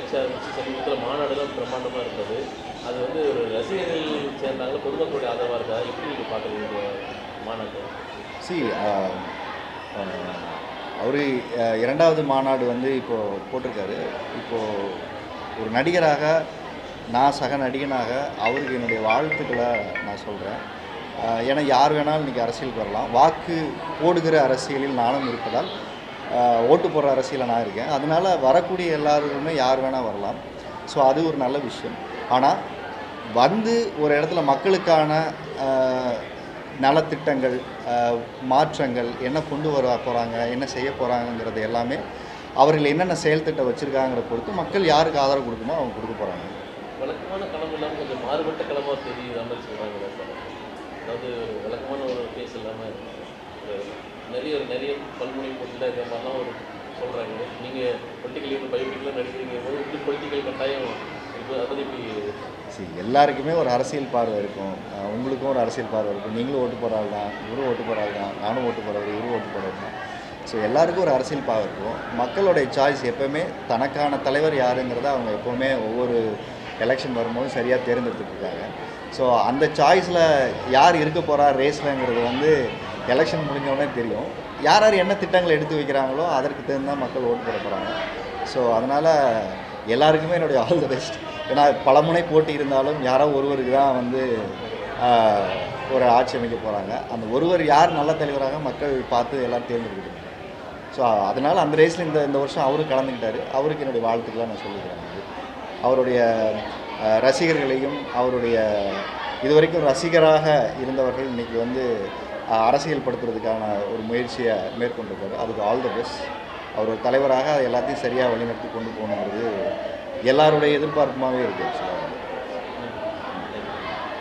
கட்சி ஆரம்பித்து சமீபத்தில் மாநாடுலாம் பிரம்மாண்டமாக இருந்தது. அது வந்து ஒரு ரசிகர்கள் சேர்ந்தாங்களா, பொதுமக்களுடைய ஆதரவாக இருக்கா? எப்படி நீங்கள் பார்க்குறீங்க மாநாட்டை? சி அவர் இரண்டாவது மாநாடு வந்து இப்போது போட்டிருக்காரு. இப்போது ஒரு நடிகராக, நான் சக நடிகனாக அவருக்கு என்னுடைய வாழ்த்துக்களை நான் சொல்கிறேன். ஏன்னா யார் வேணாலும் இன்றைக்கி அரசியலுக்கு வரலாம். வாக்கு போடுகிற அரசியலில் நானும் இருப்பதால், ஓட்டு போடுற அரசியலில் நான் இருக்கேன். அதனால் வரக்கூடிய எல்லாருமே யார் வேணால் வரலாம். ஸோ அது ஒரு நல்ல விஷயம். ஆனால் வந்து ஒரு இடத்துல மக்களுக்கான நலத்திட்டங்கள், மாற்றங்கள் என்ன கொண்டு வர போகிறாங்க, என்ன செய்ய போகிறாங்கங்கிறது எல்லாமே அவர்கள் என்னென்ன செயல் திட்டம் வச்சுருக்காங்கிற பொறுத்து மக்கள் யாருக்கு ஆதரவு கொடுக்குமோ அவங்க கொடுக்க போகிறாங்க. வழக்கமான களம் இல்லாமல் கொஞ்சம் மாறுபட்ட களமாக தெரியுற மாதிரி சொல்கிறாங்க சார். அதாவது வழக்கமான ஒரு கேஸ் இல்லாமல் நிறைய பல்முனை போட்டியில் இருக்கிற மாதிரிலாம் ஒரு சொல்கிறாங்க. நீங்கள் பொலிட்டிக்கல் பயோபிக்லாம் நடிக்கிறீங்க போது இப்படி பொலிட்டிக்கல் கட்டாயம் இப்போ அதை பற்றி இப்படி எல்லாருக்குமே ஒரு அரசியல் பார்வை இருக்கும். உங்களுக்கும் ஒரு அரசியல் பார்வை இருக்கும். நீங்களும் ஓட்டு போடுறாள் தான், இவரும் ஓட்டு போடுறாள் தான், நானும் ஓட்டு போடுறது, இவரும் ஓட்டு போடுறது தான். ஸோ எல்லாருக்கும் ஒரு அரசியல் பார்வை இருக்கும். மக்களுடைய சாய்ஸ் எப்போவுமே தனக்கான தலைவர் யாருங்கிறத அவங்க எப்போவுமே ஒவ்வொரு எலெக்ஷன் வரும்போது சரியாக தேர்ந்தெடுத்துட்ருக்காங்க. ஸோ அந்த சாய்ஸில் யார் இருக்க போகிறா ரேஸ்லங்கிறது வந்து எலெக்ஷன் முடிஞ்சோடனே தெரியும். யார் யார் என்ன திட்டங்களை எடுத்து வைக்கிறாங்களோ அதற்கு தகுந்த மக்கள் ஓட்டு போட போகிறாங்க. ஸோ அதனால் எல்லாருக்குமே என்னுடைய ஆல் த பெஸ்ட். ஏன்னா பலமுனை போட்டி இருந்தாலும் யாரோ ஒருவருக்கு தான் வந்து ஒரு ஆட்சி அமைக்க போகிறாங்க. அந்த ஒருவர் யார் நல்ல தலைவராக மக்கள் பார்த்து எல்லோரும் தேர்ந்தெடுக்கணும். ஸோ அதனால் அந்த ரேஸில் இந்த வருஷம் அவரும் கலந்துக்கிட்டார். அவருக்கு என்னுடைய வாழ்த்துக்களாக நான் சொல்லிக்கிறேன். அவருடைய ரசிகர்களையும், அவருடைய இதுவரைக்கும் ரசிகராக இருந்தவர்கள் இன்றைக்கி வந்து அரசியல் படுத்துறதுக்கான ஒரு முயற்சியை மேற்கொண்டிருக்காரு. அதுக்கு ஆல் த பெஸ்ட். அவர் ஒரு தலைவராக எல்லாத்தையும் சரியாக வழிநடத்தி கொண்டு போகணுங்கிறது எல்லாருடைய எதிர்பார்ப்புமாகவே இருக்குது.